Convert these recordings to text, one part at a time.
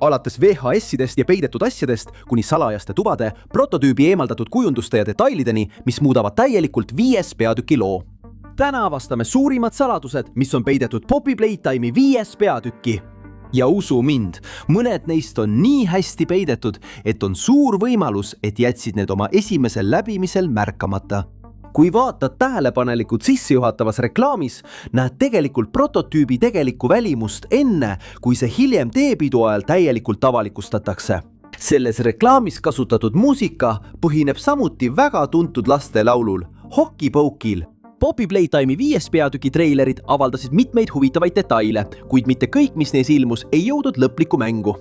Alates VHS-idest ja peidetud asjadest kuni salajaste tubade, prototüübi eemaldatud kujunduste ja detailideni, mis muudavad täielikult 5 peatüki loo. Täna avastame suurimad saladused, mis on peidetud Poppy Playtime'i 5 peatükki. Ja usu mind, mõned neist on nii hästi peidetud, et on suur võimalus, et jätsid need oma esimesel läbimisel märkamata. Kui vaatad tähelepanelikult sissejuhatavas reklaamis, näed tegelikult prototüübi tegelikku välimust enne, kui see hiljem teepidu ajal täielikult avalikustatakse. Selles reklaamis kasutatud muusika põhineb samuti väga tuntud lastelaulul Hoki Poukil. Poppy Playtime'i 5 peatüki treilerid avaldasid mitmeid huvitavaid detaile, kuid mitte kõik, mis neis ilmus, ei jõudnud lõplikku mängu.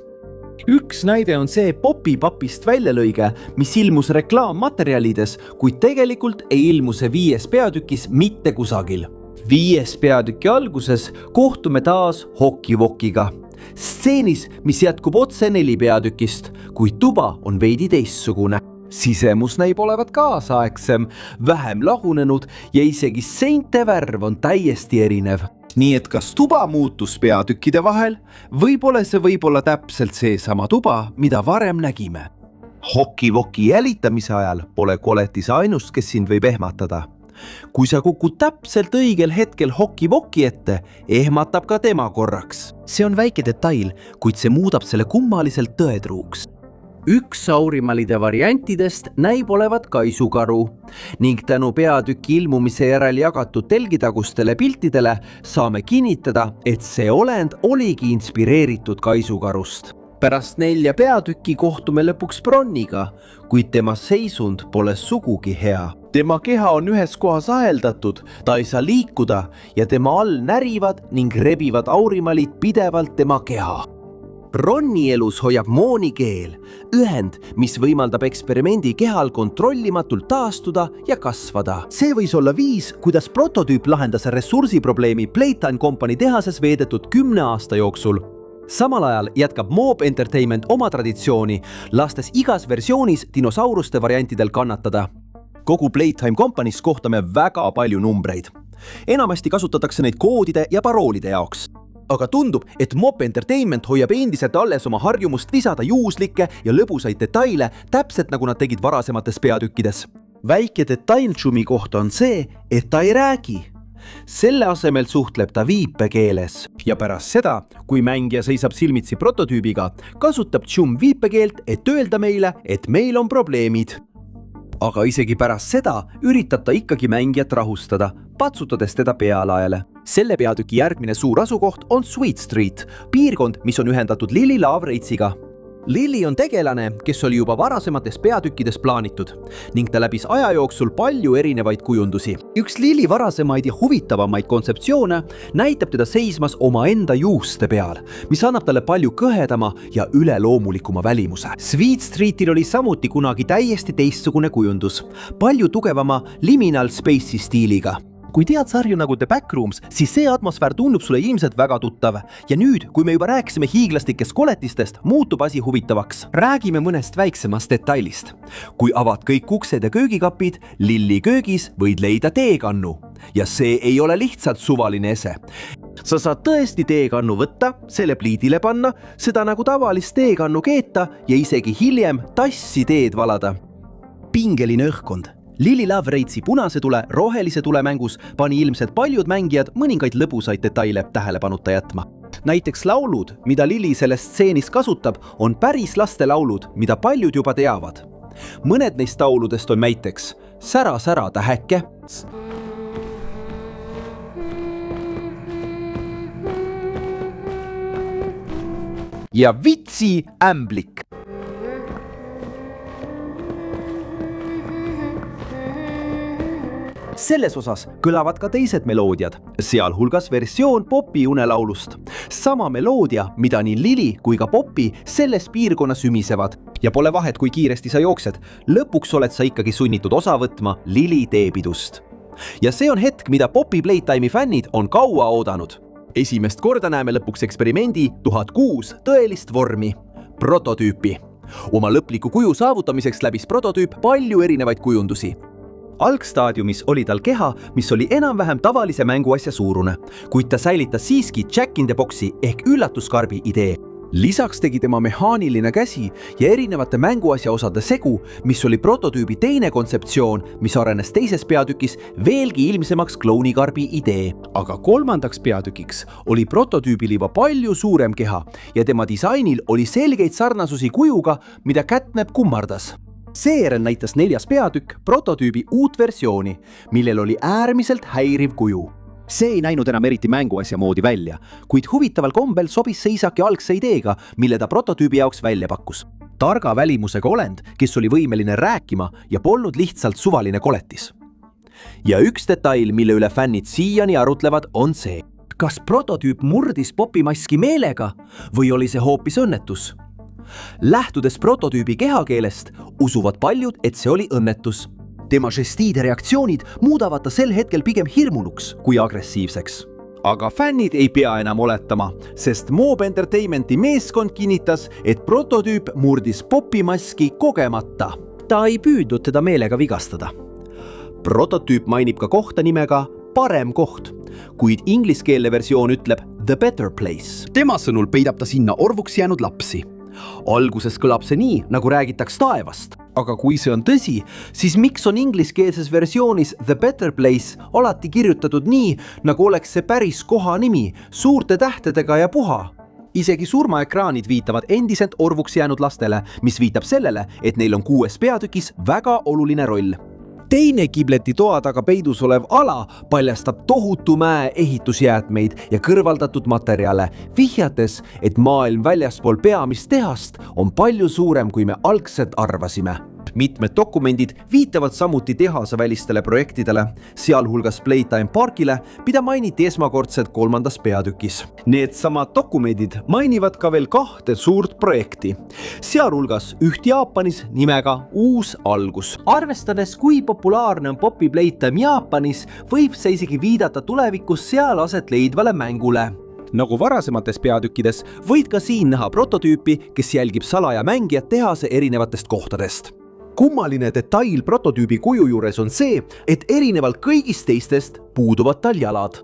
Üks näide on see Poppy papist väljalõige, mis ilmus reklaammaterjalides, kuid tegelikult ei ilmu see 5 peatükis mitte kusagil. 5 peatüki alguses kohtume taas Hoki Wokiga. Stseenis, mis jätkub otse 4 peatükist, kuid tuba on veidi teistsugune. Sisemus näib olevat kaasaegsem, vähem lagunenud ja isegi seinte värv on täiesti erinev. Nii et kas tuba muutus peatükkide vahel või pole see võib-olla täpselt seesama tuba, mida varem nägime? Hoki Woki jälitamise ajal pole koletis ainus, kes sind võib ehmatada. Kui sa kukud täpselt õigel hetkel Hoki Woki ette, ehmatab ka tema korraks. See on väike detail, kuid see muudab selle kummaliselt tõetruuks. Üks saurimalide variantidest näib olevat kaisukaru ning tänu peatüki ilmumise järel jagatud telgitagustele piltidele saame kinnitada, et see olend oligi inspireeritud kaisukarust. Pärast 4 peatükki kohtume lõpuks Bronniga, kuid tema seisund pole sugugi hea. Tema keha on ühes kohas aheldatud, ta ei saa liikuda ja tema all närivad ning rebivad aurimalid pidevalt tema keha. Ronni elus hoiab moonikeel, ühend, mis võimaldab eksperimendi kehal kontrollimatult taastuda ja kasvada. See võis olla viis, kuidas prototüüp lahendas ressursiprobleemi Playtime Company tehases veedetud 10 aasta jooksul. Samal ajal jätkab Mob Entertainment oma traditsiooni, lastes igas versioonis dinosauruste variantidel kannatada. Kogu Playtime Company's kohtame väga palju numbreid. Enamasti kasutatakse neid koodide ja paroolide jaoks. Aga tundub, et Mob Entertainment hoiab endiselt alles oma harjumust lisada juhuslikke ja lõbusaid detaile, täpselt nagu nad tegid varasemates peatükkides. Väike detail Tšumi kohta on see, et ta ei räägi. Selle asemel suhtleb ta viipekeeles. Ja pärast seda, kui mängija seisab silmitsi prototüübiga, kasutab Tšum viipekeelt, et öelda meile, et meil on probleemid. Aga isegi pärast seda üritab ta ikkagi mängijat rahustada, patsutades teda pealaele. Selle peatüki järgmine suur asukoht on Sweet Street, piirkond, mis on ühendatud Lily Love Race'iga. Lily on tegelane, kes oli juba varasemates peatükkides plaanitud ning ta läbis aja jooksul palju erinevaid kujundusi. Üks Lily varasemaid ja huvitavamaid kontseptsioone näitab teda seismas omaenda juuste peal, mis annab talle palju kõhedama ja üleloomulikuma välimuse. Sweet Streetil oli samuti kunagi täiesti teistsugune kujundus, palju tugevama liminal space'i stiiliga. Kui tead sarju nagu The Backrooms, siis see atmosfäär tundub sulle ilmselt väga tuttav. Ja nüüd, kui me juba rääkisime hiiglastikest koletistest, muutub asi huvitavaks. Räägime mõnest väiksemast detailist. Kui avad kõik uksed ja köögikapid, Lilli köögis võid leida teekannu. Ja see ei ole lihtsalt suvaline ese. Sa saad tõesti teekannu võtta, selle pliidile panna, seda nagu tavalist teekannu keeta ja isegi hiljem tassi teed valada. Pingeline õhkkond. Lily Love Race'i punase tule, rohelise tule mängus pani ilmselt paljud mängijad mõningaid lõbusaid detaile tähelepanuta jätma. Näiteks laulud, mida Lily selles stseenis kasutab, on päris laste laulud, mida paljud juba teavad. Mõned neist lauludest on näiteks Sära, sära täheke ja Vitsi ämblik. Selles osas kõlavad ka teised meloodiad, sealhulgas versioon Poppy unelaulust. Sama meloodia, mida nii Lily kui ka Poppy selles piirkonnas ümisevad. Ja pole vahet, kui kiiresti sa jooksed, lõpuks oled sa ikkagi sunnitud osa võtma Lily teepidust. Ja see on hetk, mida Poppy Playtime'i fännid on kaua oodanud. Esimest korda näeme lõpuks eksperimendi 1006 tõelist vormi, prototüüpi. Oma lõpliku kuju saavutamiseks läbis prototüüp palju erinevaid kujundusi. Algstaadiumis oli tal keha, mis oli enam-vähem tavalise mänguasja suurune, kuid ta säilitas siiski Jack in the Boxi ehk üllatuskarbi idee. Lisaks tegi tema mehaaniline käsi ja erinevate mänguasjaosade segu, mis oli prototüübi teine kontseptsioon, mis arenes teises peatükis veelgi ilmsemaks klounikarbi idee. Aga kolmandaks peatükiks oli prototüübil juba palju suurem keha ja tema disainil oli selgeid sarnasusi kujuga, mida kätmep kummardas. Seejärel näitas 4. peatükk prototüübi uut versiooni, millel oli äärmiselt häiriv kuju. See ei näinud enam eriti mänguasja moodi välja, kuid huvitaval kombel sobis Seisaki algse ideega, mille ta prototüübi jaoks välja pakkus. Targa välimusega olend, kes oli võimeline rääkima ja polnud lihtsalt suvaline koletis. Ja üks detail, mille üle fännid siiani arutlevad, on see. Kas prototüüp murdis popimaski meelega või oli see hoopis õnnetus? Lähtudes prototüübi kehakeelest, usuvad paljud, et see oli õnnetus. Tema žestiide reaktsioonid muudavad ta sel hetkel pigem hirmunuks kui agressiivseks. Aga fännid ei pea enam oletama, sest Mob Entertainmenti meeskond kinnitas, et prototüüp murdis popimaski kogemata. Ta ei püüdnud teda meelega vigastada. Prototüüp mainib ka kohta nimega Parem koht, kuid ingliskeelne versioon ütleb The Better Place. Tema sõnul peidab ta sinna orvuks jäänud lapsi. Alguses kõlab see nii, nagu räägitaks taevast. Aga kui see on tõsi, siis miks on ingliskeelses versioonis The Better Place alati kirjutatud nii, nagu oleks see päris koha nimi, suurte tähtedega ja puha? Isegi surmaekraanid viitavad endiselt orvuks jäänud lastele, mis viitab sellele, et neil on 6. peatükis väga oluline roll. Teine Gibleti toa taga peidus olev ala paljastab tohutu mäe ehitusjäätmeid ja kõrvaldatud materjale, vihjates, et maailm väljaspool peamist tehast on palju suurem, kui me algselt arvasime. Mitmed dokumendid viitavad samuti tehase välistele projektidele, sealhulgas Playtime Parkile, mida mainiti esmakordselt 3. peatükis. Need samad dokumendid mainivad ka veel 2 suurt projekti, sealhulgas üht Jaapanis nimega Uus algus. Arvestades, kui populaarne on Poppy Playtime Jaapanis, võib see isegi viidata tulevikus seal aset leidvale mängule. Nagu varasemates peatükkides, võid ka siin näha prototüüpi, kes jälgib salaja mängijat tehase erinevatest kohtadest. Kummaline detail prototüübi kuju juures on see, et erinevalt kõigist teistest puuduvad tal jalad.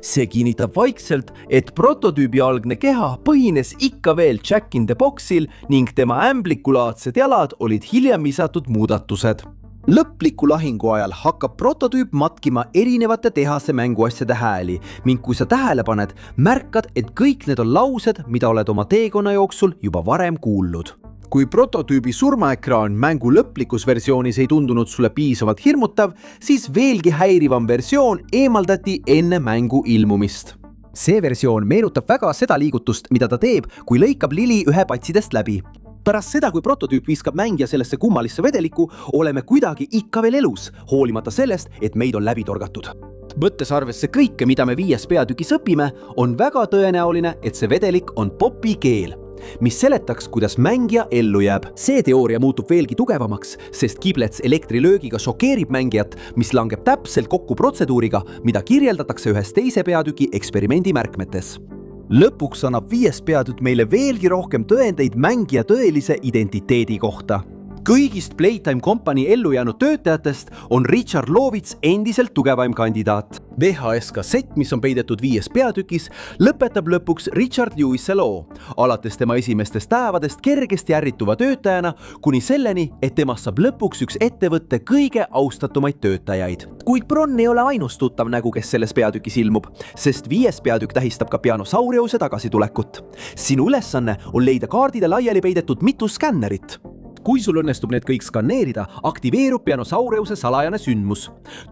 See kinnitab vaikselt, et prototüübi algne keha põhines ikka veel Jack in the Boxil ning tema ämblikulaadsed jalad olid hiljem lisatud muudatused. Lõpliku lahingu ajal hakkab prototüüp matkima erinevate tehase mänguasjade hääli ning kui sa tähele paned, märkad, et kõik need on laused, mida oled oma teekonna jooksul juba varem kuulnud. Kui prototüübi surmaekraan mängu lõplikus versioonis ei tundunud sulle piisavalt hirmutav, siis veelgi häirivam versioon eemaldati enne mängu ilmumist. See versioon meenutab väga seda liigutust, mida ta teeb, kui lõikab lili ühe patsidest läbi. Pärast seda, kui prototüüp viskab mängija sellesse kummalisse vedeliku, oleme kuidagi ikka veel elus, hoolimata sellest, et meid on läbi torgatud. Võttes arvesse kõike, mida me 5. peatükis õpime, on väga tõenäoline, et see vedelik on Poppy keel, mis seletaks, kuidas mängija ellu jääb. See teooria muutub veelgi tugevamaks, sest Giblets elektrilöögiga šokeerib mängijat, mis langeb täpselt kokku protseduuriga, mida kirjeldatakse ühes 2. peatüki eksperimendi märkmetes. Lõpuks annab 5. peatükk meile veelgi rohkem tõendeid mängija tõelise identiteedi kohta. Kõigist Playtime Company ellu jäänud töötajatest on Richard Lovitz endiselt tugevaim kandidaat. VHS kassett, mis on peidetud 5. peatükis, lõpetab lõpuks Richard Lewise loo, alates tema esimestest päevadest kergesti ärrituva töötajana, kuni selleni, et temast saab lõpuks üks ettevõtte kõige austatumaid töötajaid. Kuid Bron ei ole ainus tuttav nägu, kes selles peatükis ilmub, sest 5. peatükk tähistab ka Pianosauriuse tagasitulekut. Sinu ülesanne on leida kaardile laiali peidetud mitu skännerit. Kui sul õnnestub need kõik skanneerida, aktiveerub Pianosauriuse salajane sündmus.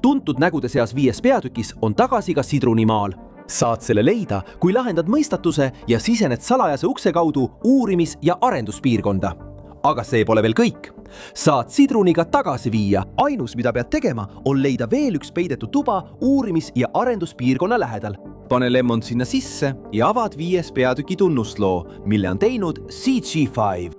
Tuntud nägude seas 5. peatükis on tagasi ka Sidrunimaal. Saad selle leida, kui lahendad mõistatuse ja sisened salajase ukse kaudu uurimis- ja arenduspiirkonda. Aga see pole veel kõik. Saad Sidruniga tagasi viia. Ainus, mida pead tegema, on leida veel üks peidetud tuba uurimis- ja arenduspiirkonna lähedal. Pane Lemon sinna sisse ja avad 5. peatüki tunnusloo, mille on teinud CG5.